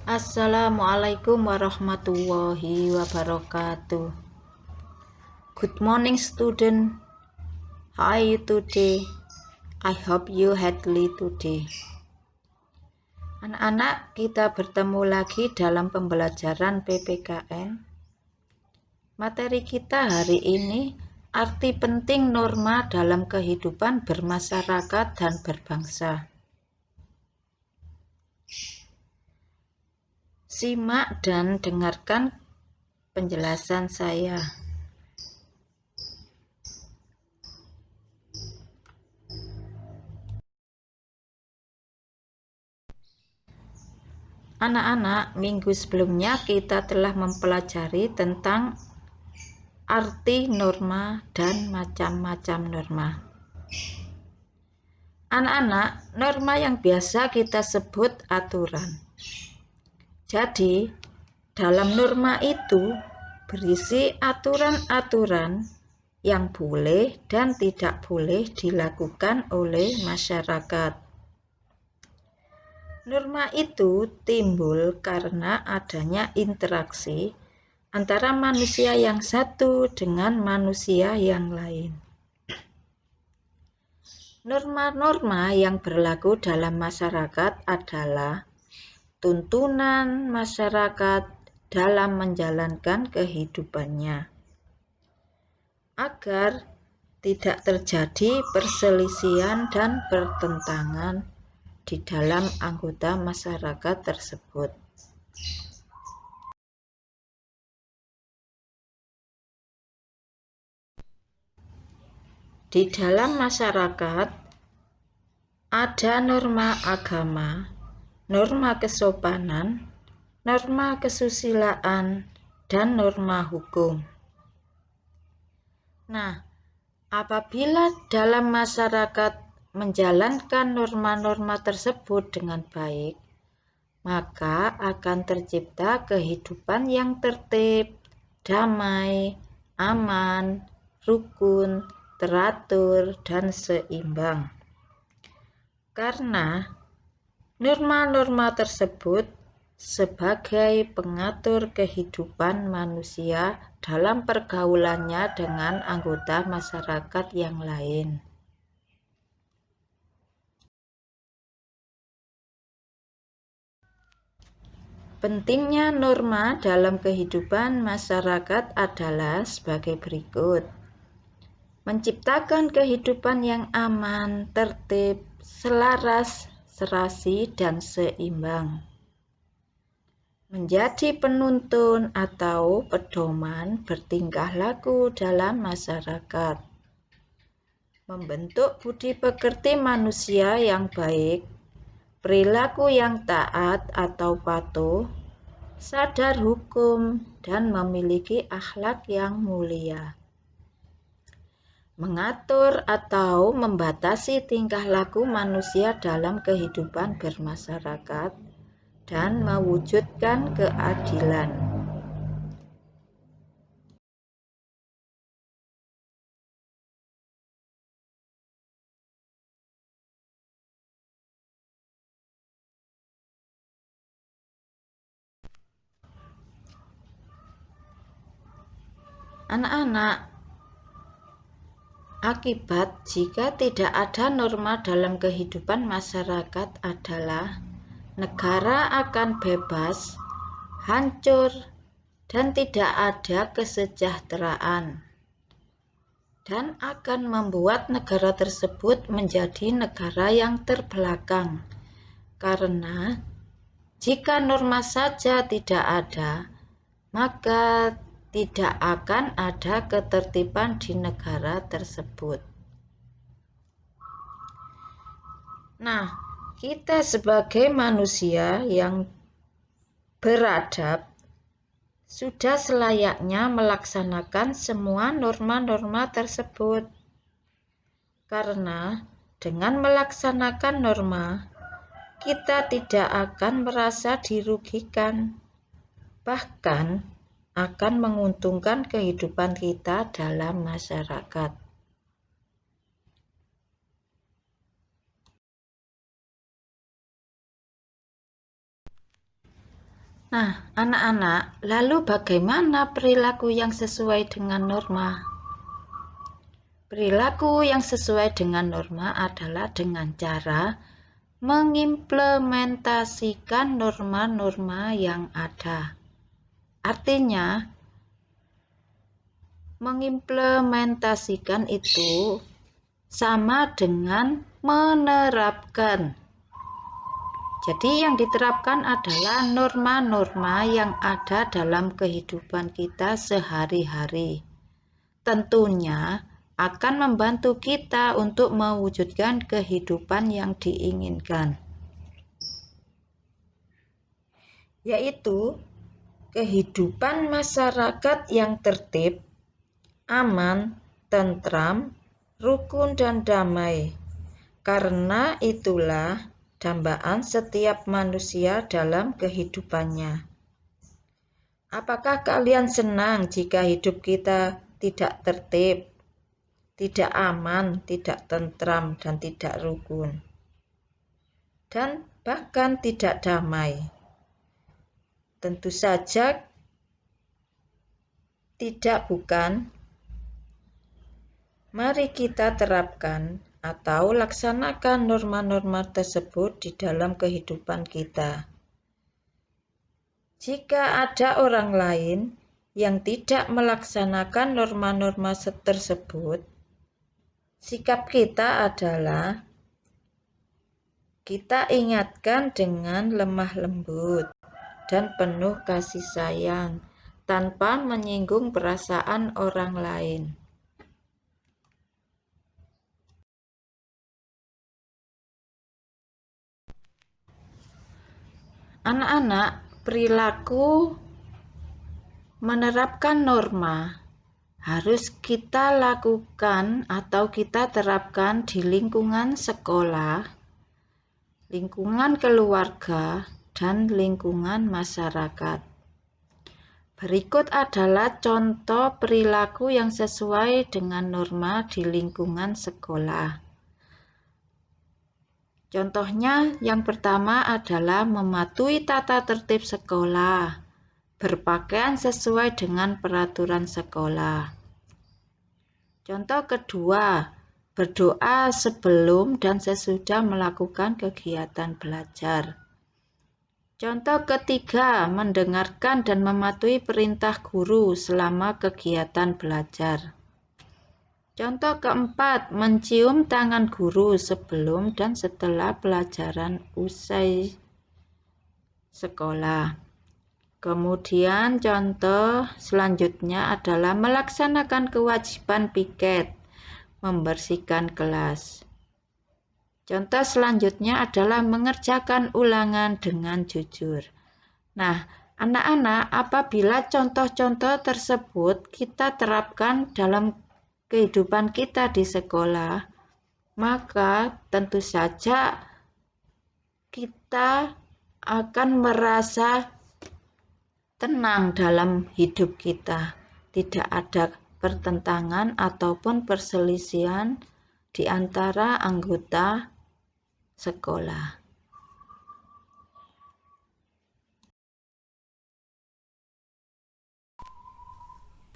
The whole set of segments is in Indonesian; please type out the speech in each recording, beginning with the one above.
Assalamualaikum warahmatullahi wabarakatuh. Good morning, student. How are you today? I hope you healthy today. Anak-anak, kita bertemu lagi dalam pembelajaran PPKN. Materi kita hari ini, arti penting norma dalam kehidupan bermasyarakat dan berbangsa. Simak dan dengarkan penjelasan saya. Anak-anak, minggu sebelumnya kita telah mempelajari tentang arti norma dan macam-macam norma. Anak-anak, norma yang biasa kita sebut aturan. Jadi, dalam norma itu berisi aturan-aturan yang boleh dan tidak boleh dilakukan oleh masyarakat. Norma itu timbul karena adanya interaksi antara manusia yang satu dengan manusia yang lain. Norma-norma yang berlaku dalam masyarakat adalah tuntunan masyarakat dalam menjalankan kehidupannya, agar tidak terjadi perselisihan dan pertentangan di dalam anggota masyarakat tersebut. Di dalam masyarakat ada norma agama, norma kesopanan, norma kesusilaan, dan norma hukum. Nah, apabila dalam masyarakat menjalankan norma-norma tersebut dengan baik, maka akan tercipta kehidupan yang tertib, damai, aman, rukun, teratur, dan seimbang. Karena norma-norma tersebut sebagai pengatur kehidupan manusia dalam pergaulannya dengan anggota masyarakat yang lain. Pentingnya norma dalam kehidupan masyarakat adalah sebagai berikut. Menciptakan kehidupan yang aman, tertib, selaras, serasi, dan seimbang. Menjadi penuntun atau pedoman bertingkah laku dalam masyarakat. Membentuk budi pekerti manusia yang baik, perilaku yang taat atau patuh, sadar hukum, dan memiliki akhlak yang mulia. Mengatur atau membatasi tingkah laku manusia dalam kehidupan bermasyarakat dan mewujudkan keadilan. Anak-anak, akibat jika tidak ada norma dalam kehidupan masyarakat adalah negara akan bebas, hancur, dan tidak ada kesejahteraan, dan akan membuat negara tersebut menjadi negara yang terbelakang. Karena jika norma saja tidak ada, maka tidak akan ada ketertiban di negara tersebut. Nah, kita sebagai manusia yang beradab sudah selayaknya melaksanakan semua norma-norma tersebut. Karena dengan melaksanakan norma, kita tidak akan merasa dirugikan, bahkan akan menguntungkan kehidupan kita dalam masyarakat. Nah, anak-anak, lalu bagaimana perilaku yang sesuai dengan norma? Perilaku yang sesuai dengan norma adalah dengan cara mengimplementasikan norma-norma yang ada. Artinya, mengimplementasikan itu sama dengan menerapkan. Jadi yang diterapkan adalah norma-norma yang ada dalam kehidupan kita sehari-hari. Tentunya akan membantu kita untuk mewujudkan kehidupan yang diinginkan, yaitu kehidupan masyarakat yang tertib, aman, tentram, rukun, dan damai. Karena itulah dambaan setiap manusia dalam kehidupannya. Apakah kalian senang jika hidup kita tidak tertib, tidak aman, tidak tentram, dan tidak rukun, dan bahkan tidak damai? Tentu saja tidak, bukan? Mari kita terapkan atau laksanakan norma-norma tersebut di dalam kehidupan kita. Jika ada orang lain yang tidak melaksanakan norma-norma tersebut, sikap kita adalah kita ingatkan dengan lemah lembut dan penuh kasih sayang, tanpa menyinggung perasaan orang lain. Anak-anak, perilaku menerapkan norma harus kita lakukan atau kita terapkan di lingkungan sekolah, lingkungan keluarga, dan lingkungan masyarakat. Berikut adalah contoh perilaku yang sesuai dengan norma di lingkungan sekolah. Contohnya, yang pertama adalah mematuhi tata tertib sekolah, berpakaian sesuai dengan peraturan sekolah. Contoh kedua, berdoa sebelum dan sesudah melakukan kegiatan belajar. Contoh ketiga, mendengarkan dan mematuhi perintah guru selama kegiatan belajar. Contoh keempat, mencium tangan guru sebelum dan setelah pelajaran usai sekolah. Kemudian contoh selanjutnya adalah melaksanakan kewajiban piket, membersihkan kelas. Contoh selanjutnya adalah mengerjakan ulangan dengan jujur. Nah, anak-anak, apabila contoh-contoh tersebut kita terapkan dalam kehidupan kita di sekolah, maka tentu saja kita akan merasa tenang dalam hidup kita. Tidak ada pertentangan ataupun perselisihan di antara anggota sekolah.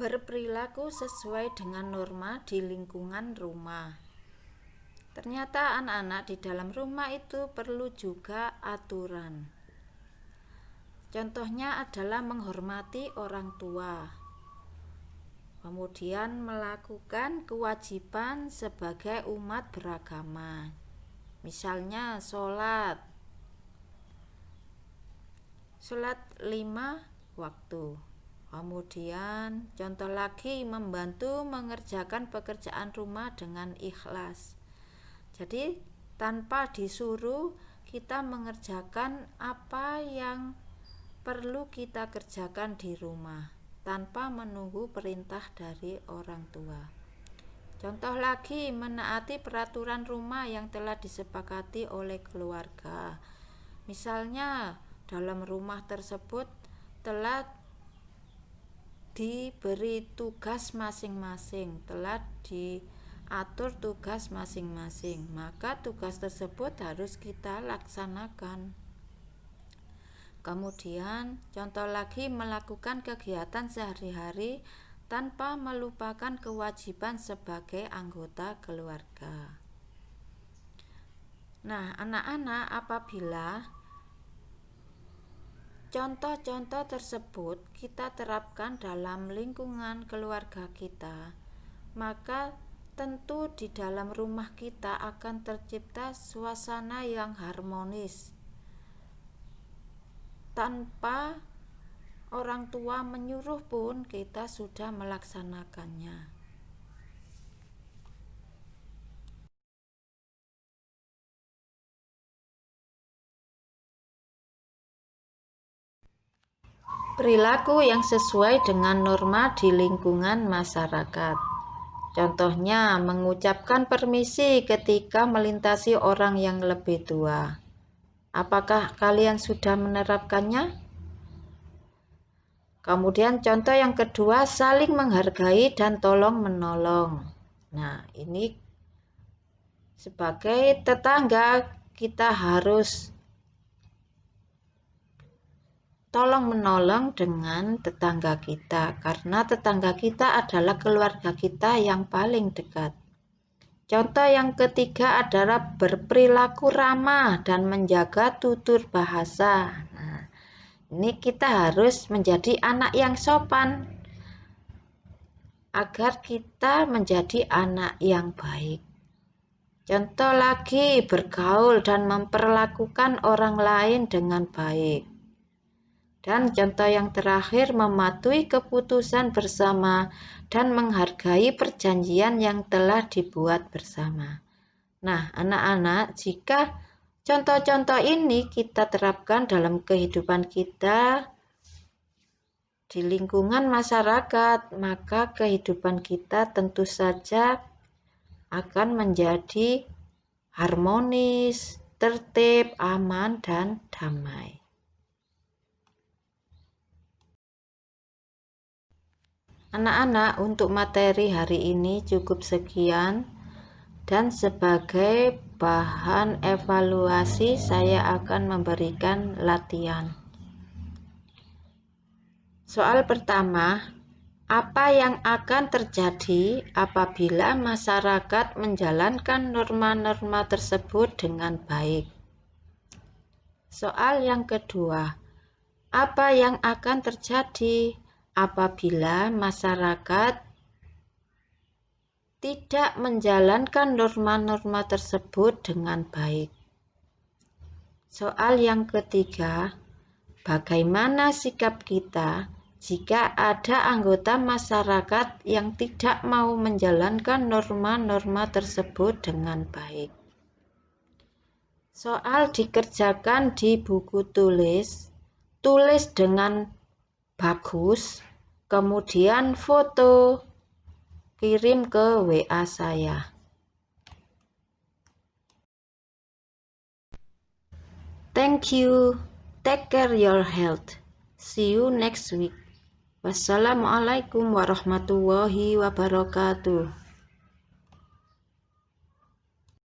Berperilaku sesuai dengan norma di lingkungan rumah. Ternyata anak-anak di dalam rumah itu perlu juga aturan. Contohnya adalah menghormati orang tua. Kemudian melakukan kewajiban sebagai umat beragama. Misalnya sholat 5 waktu. Kemudian contoh lagi, membantu mengerjakan pekerjaan rumah dengan ikhlas. Jadi tanpa disuruh kita mengerjakan apa yang perlu kita kerjakan di rumah tanpa menunggu perintah dari orang tua. Contoh lagi, menaati peraturan rumah yang telah disepakati oleh keluarga. Misalnya dalam rumah tersebut telah diberi tugas masing-masing, telah diatur tugas masing-masing, maka tugas tersebut harus kita laksanakan. Kemudian, contoh lagi melakukan kegiatan sehari-hari tanpa melupakan kewajiban sebagai anggota keluarga. Nah, anak-anak, apabila contoh-contoh tersebut kita terapkan dalam lingkungan keluarga kita, maka tentu di dalam rumah kita akan tercipta suasana yang harmonis tanpa orang tua menyuruh pun kita sudah melaksanakannya. Perilaku yang sesuai dengan norma di lingkungan masyarakat. Contohnya, mengucapkan permisi ketika melintasi orang yang lebih tua. Apakah kalian sudah menerapkannya? Kemudian contoh yang kedua, saling menghargai dan tolong-menolong. Nah, ini sebagai tetangga kita harus tolong-menolong dengan tetangga kita, karena tetangga kita adalah keluarga kita yang paling dekat. Contoh yang ketiga adalah berperilaku ramah dan menjaga tutur bahasa. Nah, ini kita harus menjadi anak yang sopan agar kita menjadi anak yang baik. Contoh lagi, bergaul dan memperlakukan orang lain dengan baik. Dan contoh yang terakhir, mematuhi keputusan bersama dan menghargai perjanjian yang telah dibuat bersama. Nah, anak-anak, jika contoh-contoh ini kita terapkan dalam kehidupan kita di lingkungan masyarakat, maka kehidupan kita tentu saja akan menjadi harmonis, tertib, aman, dan damai. Anak-anak, untuk materi hari ini cukup sekian, dan sebagai bahan evaluasi saya akan memberikan latihan. Soal pertama, apa yang akan terjadi apabila masyarakat menjalankan norma-norma tersebut dengan baik? Soal yang kedua, apa yang akan terjadi apabila masyarakat tidak menjalankan norma-norma tersebut dengan baik? Soal yang ketiga, bagaimana sikap kita jika ada anggota masyarakat yang tidak mau menjalankan norma-norma tersebut dengan baik? Soal dikerjakan di buku tulis, tulis dengan bagus, kemudian foto, kirim ke WA saya. Thank you. Take care your health. See you next week. Wassalamualaikum warahmatullahi wabarakatuh.